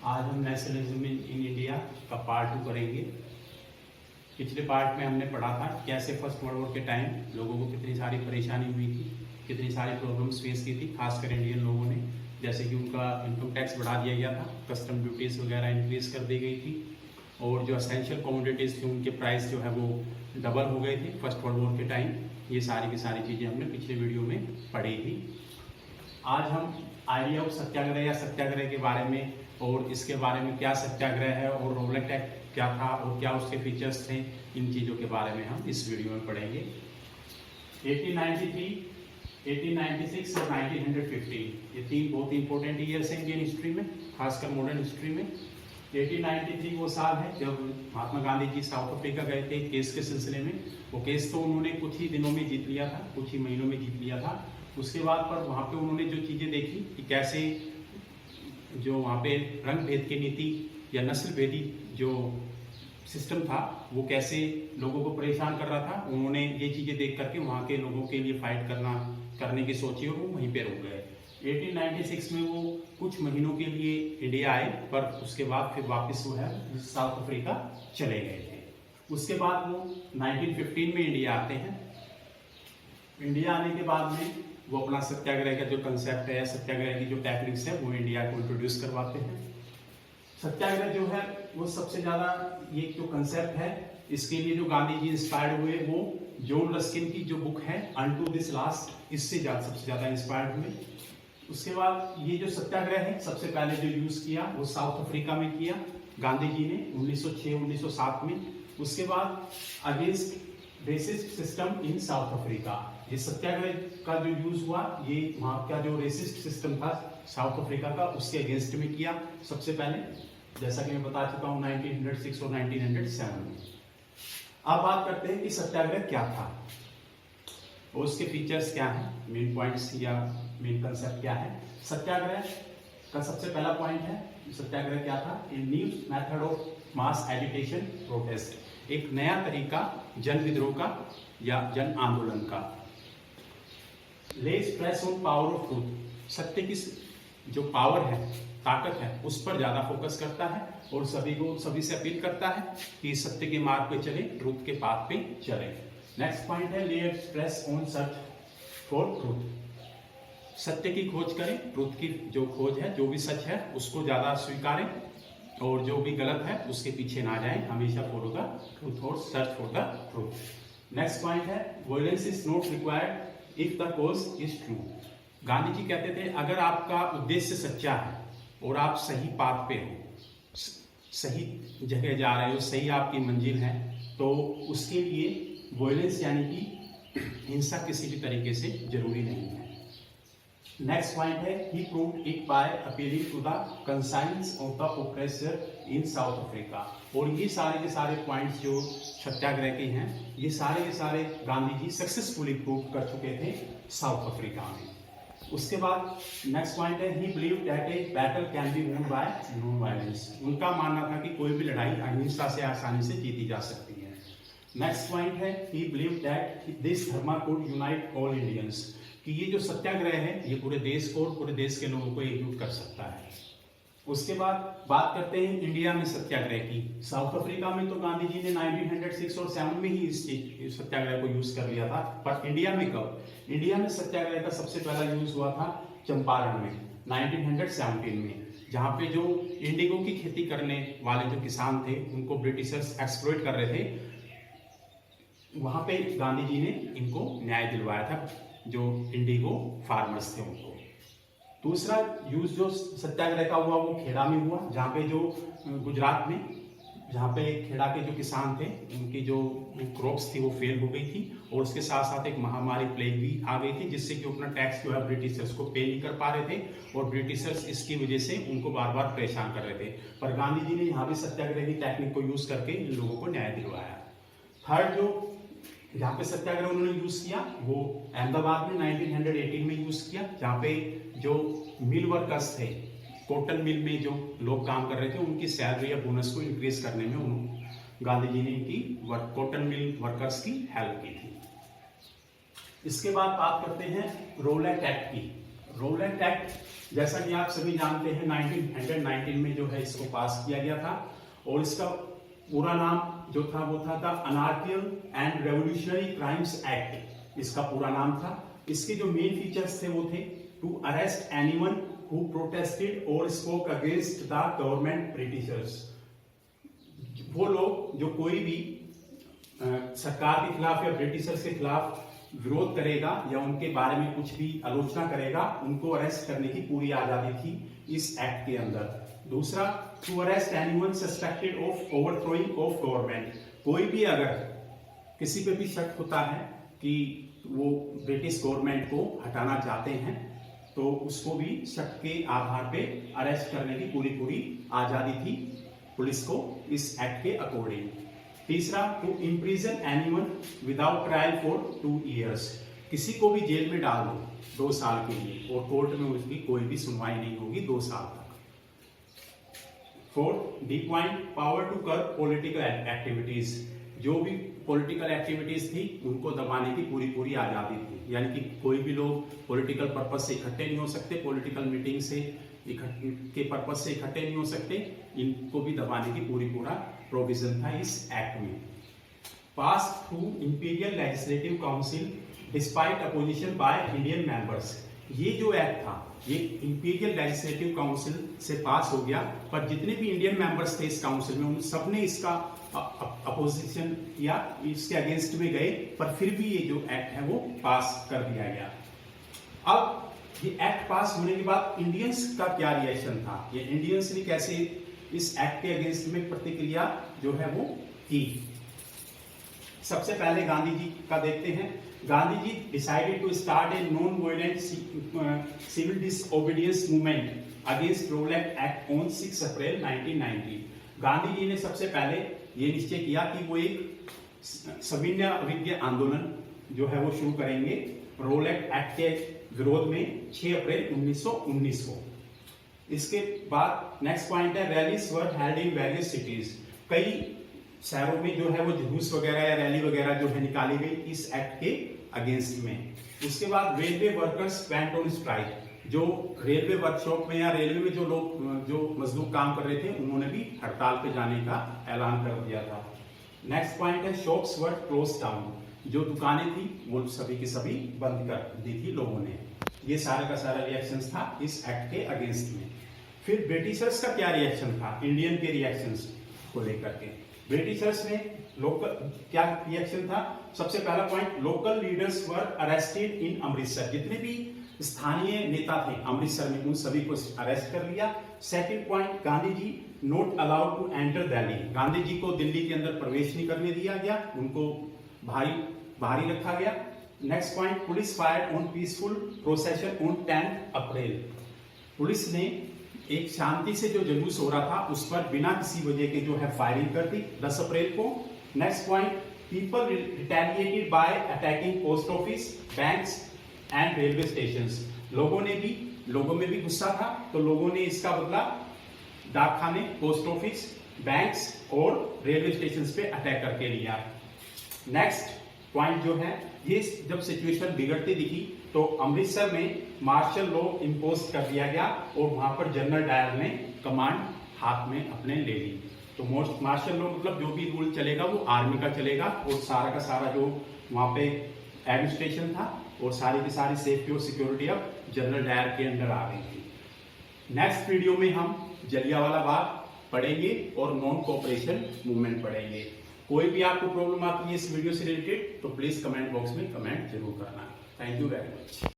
आज हम nationalism in India का पार्ट 2 करेंगे। पिछले पार्ट में हमने पढ़ा था कैसे फर्स्ट वर्ल्ड वॉर के टाइम लोगों को कितनी सारी परेशानी हुई थी, कितनी सारी प्रॉब्लम्स फेस की थी, खासकर इंडियन लोगों ने। जैसे कि उनका इनकम टैक्स बढ़ा दिया गया था, कस्टम ड्यूटीज़ वगैरह इंक्रीज कर दी गई थी, और जो असेंशियल कमोडिटीज़ थी उनके प्राइस जो है वो डबल हो गए थे फर्स्ट वर्ल्ड वॉर के टाइम। ये सारी की सारी चीज़ें हमने पिछले वीडियो में पढ़ी थी। आज हम आइडिया ऑफ सत्याग्रह या सत्याग्रह के बारे में, और इसके बारे में क्या सत्याग्रह है और रोलेट एक्ट क्या था और क्या उसके फीचर्स थे, इन चीज़ों के बारे में हम इस वीडियो में पढ़ेंगे। 1893, 1896 और 1915 ये तीन बहुत इंपॉर्टेंट ईयर्स हैं इंडियन हिस्ट्री में, खासकर मॉडर्न हिस्ट्री में। 1893 वो साल है जब महात्मा गांधी जी साउथ अफ्रीका गए थे केस के सिलसिले में। वो केस तो उन्होंने कुछ ही दिनों में जीत लिया था, कुछ ही महीनों में जीत लिया था। उसके बाद पर वहाँ पे उन्होंने जो चीज़ें देखी कि कैसे जो वहाँ पे रंग भेद की नीति या नस्ल भेदी जो सिस्टम था वो कैसे लोगों को परेशान कर रहा था, उन्होंने ये चीज़ें देख करके वहाँ के लोगों के लिए फाइट करने की सोची और वो वहीं पे रुक गए। 1896 में वो कुछ महीनों के लिए इंडिया आए, पर उसके बाद फिर वापस वो है साउथ अफ्रीका चले गए थे। उसके बाद वो 1915 में इंडिया आते हैं। इंडिया आने के बाद में वो अपना सत्याग्रह का जो कंसेप्ट है, सत्याग्रह की जो टेक्निक्स है, वो इंडिया को इंट्रोड्यूस करवाते हैं। सत्याग्रह जो है वो सबसे ज़्यादा ये जो कंसेप्ट है, इसके लिए जो गांधी जी इंस्पायर्ड हुए वो जॉन रस्किन की जो बुक है अनटू दिस लास्ट, इससे सबसे ज़्यादा इंस्पायर्ड हुए। उसके बाद ये जो सत्याग्रह है सबसे पहले जो यूज़ किया वो साउथ अफ्रीका में किया गांधी जी ने 1906-1907 में। उसके बाद against racist system in South Africa, ये सत्याग्रह का जो यूज हुआ ये वहाँ का जो रेसिस्ट सिस्टम था साउथ अफ्रीका का, उसके अगेंस्ट में किया सबसे पहले, जैसा कि मैं बता चुका हूँ 1906 और 1907 में। अब बात करते हैं कि सत्याग्रह क्या था और उसके फीचर्स क्या हैं, मेन पॉइंट्स या मेन कंसेप्ट क्या है। सत्याग्रह का सबसे पहला पॉइंट है, सत्याग्रह क्या था, a new method of mass agitation protest, एक नया तरीका जन विद्रोह का या जन आंदोलन का। ले stress on power of truth, सत्य की जो पावर है, ताकत है, उस पर ज्यादा फोकस करता है और सभी से अपील करता है कि सत्य के मार्ग पे चले, ट्रूथ के पाथ पे चले। नेक्स्ट पॉइंट है ले stress on search for truth, सत्य की खोज करें, ट्रूथ की जो खोज है, जो भी सच है उसको ज्यादा स्वीकारें और जो भी गलत है उसके पीछे ना जाएं, हमेशा फॉलो द ट्रूथ और search for the truth. Next point है violence is not required if the cause is true, Gandhi ji कहते थे अगर आपका उद्देश्य सच्चा है और आप सही पाथ पे हो, सही जगह जा रहे हो, सही आपकी मंजिल है, तो उसके लिए वायलेंस यानी कि हिंसा किसी भी तरीके से जरूरी नहीं है। नेक्स्ट पॉइंट है he proved it by appealing to the conscience of the oppressor in South Africa, और ये सारे के सारे पॉइंट्स जो सत्याग्रह के हैं, ये सारे के सारे गांधी जी सक्सेसफुली प्रूव कर चुके थे साउथ अफ्रीका में। उसके बाद नेक्स्ट पॉइंट है ही believe that a battle can be won by non violence, उनका मानना था कि कोई भी लड़ाई अहिंसा से आसानी से जीती जा सकती है। नेक्स्ट पॉइंट है ही believe that this Dharma could unite all Indians, कि ये जो सत्याग्रह है ये पूरे देश को और पूरे देश के लोगों को एकजुट कर सकता है। उसके बाद बात करते हैं इंडिया में सत्याग्रह की। साउथ अफ्रीका में तो गांधी जी ने 1906 और 7 में ही इस सत्याग्रह को यूज कर लिया था, पर इंडिया में कब? इंडिया में सत्याग्रह का सबसे पहला यूज हुआ था चंपारण में 1917 में, जहाँ पे जो इंडिगो की खेती करने वाले जो किसान थे उनको ब्रिटिशर्स एक्सप्लॉइट कर रहे थे, वहां पे गांधी जी ने इनको न्याय दिलवाया था, जो इंडिगो फार्मर्स थे उनको। दूसरा यूज जो सत्याग्रह का हुआ वो खेड़ा में हुआ, जहाँ पे जो गुजरात में, जहाँ पे खेड़ा के जो किसान थे उनकी जो क्रॉप्स थी वो फेल हो गई थी, और उसके साथ साथ एक महामारी प्लेग भी आ गई थी, जिससे कि अपना टैक्स जो है ब्रिटिशर्स को पे नहीं कर पा रहे थे, और ब्रिटिशर्स इसकी वजह से उनको बार बार परेशान कर रहे थे। पर गांधी जी ने यहाँ भी सत्याग्रह की टेक्निक को यूज करके इन लोगों को न्याय दिलवाया। थर्ड जो जहाँ पे सत्याग्रह उन्होंने यूज किया वो अहमदाबाद में 1918 में यूज किया, जहाँ पे जो मिल वर्कर्स थे, कॉटन मिल में जो लोग काम कर रहे थे, उनकी सैलरी या बोनस को इंक्रीज करने में गांधी जी ने इनकी कॉटन मिल वर्कर्स की हेल्प की थी। इसके बाद बात करते हैं रोलेट एक्ट की। रोलेट एक्ट जैसा कि आप सभी जानते हैं 1919 में जो है इसको पास किया गया था और इसका पूरा नाम जो था वो था अनार्कियल एंड रेवोल्यूशनरी क्राइम्स एक्ट, इसका पूरा नाम था। इसके जो मेन फीचर्स थे वो थे to arrest anyone who protested और spoke against the government Britishers. वो लोग जो कोई भी सरकार के खिलाफ या ब्रिटिशर्स के खिलाफ विरोध करेगा या उनके बारे में कुछ भी आलोचना करेगा, उनको अरेस्ट करने की पूरी आजादी थी इस एक्ट के अंदर। दूसरा, to arrest anyone suspected of overthrowing of government. कोई भी अगर किसी पे भी शक होता है कि वो ब्रिटिश गवर्नमेंट को हटाना चाहते हैं तो उसको भी शक के आधार पे अरेस्ट करने की पूरी आजादी थी पुलिस को इस एक्ट के अकॉर्डिंग। तीसरा, to imprison anyone without trial for 2 years। किसी को भी जेल में डाल दो 2 साल के लिए और कोर्ट में उसकी कोई भी सुनवाई नहीं होगी 2 साल तक। Fourth, the point, power to curb political activities. जो भी पॉलिटिकल एक्टिविटीज थी उनको दबाने की पूरी आजादी थी, यानी कि कोई भी लोग पॉलिटिकल पर्पज से इकट्ठे नहीं हो सकते, पॉलिटिकल मीटिंग से के पर्पज से इकट्ठे नहीं हो सकते, इनको भी दबाने की पूरा प्रोविजन था इस एक्ट में। Pass through imperial legislative council despite opposition by Indian members. ये जो एक्ट था ये इंपीरियल लेजिस्लेटिव काउंसिल से पास हो गया, पर जितने भी इंडियन मेंबर्स थे इस काउंसिल में उन सबने इसका अपोजिशन किया, इसके अगेंस्ट में गए, पर फिर भी ये जो एक्ट है वो पास कर दिया गया। अब ये एक्ट पास होने के बाद इंडियंस का क्या रिएक्शन था, ये इंडियंस ने कैसे इस एक्ट के अगेंस्ट में प्रतिक्रिया जो है वो की। सबसे पहले गांधी जी का देखते हैं। Gandhi ji decided to start a non violent civil disobedience movement against Rowlatt Act on 6 April 1990। Gandhi ji ने सबसे पहले ये निश्चय किया कि वो एक सविनय अविज्ञ आंदोलन जो है वो शुरू करेंगे रोलेट एक्ट के विरोध में 6 अप्रैल 1919 को। इसके बाद नेक्स्ट पॉइंट है, rallies were held in various cities. कई शहरों में जो है वो जुलूस वगैरह या रैली वगैरह जो है निकाली गई इस एक्ट के अगेंस्ट में। उसके बाद railway workers went on strike. जो रेलवे वर्कशॉप में या रेलवे में जो लोग जो मजदूर काम कर रहे थे उन्होंने भी हड़ताल पे जाने का ऐलान कर दिया था। नेक्स्ट पॉइंट है, शॉप्स वर क्लोज डाउन। जो दुकानें थी वो सभी की सभी बंद कर दी थी लोगों ने। ये सारा का सारा रिएक्शन था इस एक्ट के अगेंस्ट में। फिर ब्रिटिशर्स का क्या रिएक्शन था इंडियन के रिएक्शंस को लेकर के। ब्रिटिशर्स ने लोकल क्या रिएक्शन था, सबसे पहला point, local leaders were arrested in Amritsar. जितने भी स्थानीय नेता थे अमृतसर में उन सभी को अरेस्ट कर लिया। Second point, Gandhi ji not allowed to enter Delhi. Gandhi ji को दिल्ली के अंदर प्रवेश नहीं करने दिया गया, उनको भारी रखा गया। Next point, police fired on peaceful procession on 10 April. Police ने एक शांति से जो जुलूस हो रहा था उस पर बिना किसी वजह के जो है फायरिंग कर दी 10 अप्रैल को। Next point, people retaliated bye attacking post office, banks and railway stations. लोगों में भी गुस्सा था तो लोगों ने इसका बदला डाकखाने, पोस्ट ऑफिस, बैंक्स और रेलवे स्टेशंस पे अटैक करके लिया। नेक्स्ट पॉइंट जो है, ये जब सिचुएशन बिगड़ती दिखी तो अमृतसर में मार्शल लॉ इम्पोज कर दिया गया और वहां पर जनरल डायर ने कमांड हाथ में अपने ले ली। तो मार्शल लॉ मतलब जो भी रूल चलेगा वो आर्मी का चलेगा और सारा का सारा जो वहां पे एडमिनिस्ट्रेशन था और सारी की सारी सेफ्टी और सिक्योरिटी अब जनरल डायर के अंडर आ गई थी। नेक्स्ट वीडियो में हम जलियांवाला बाग पढ़ेंगे और नॉन कोऑपरेशन मूवमेंट पढ़ेंगे। कोई भी आपको प्रॉब्लम आती है इस वीडियो से रिलेटेड तो प्लीज कमेंट बॉक्स में कमेंट जरूर करना। Thank you very much.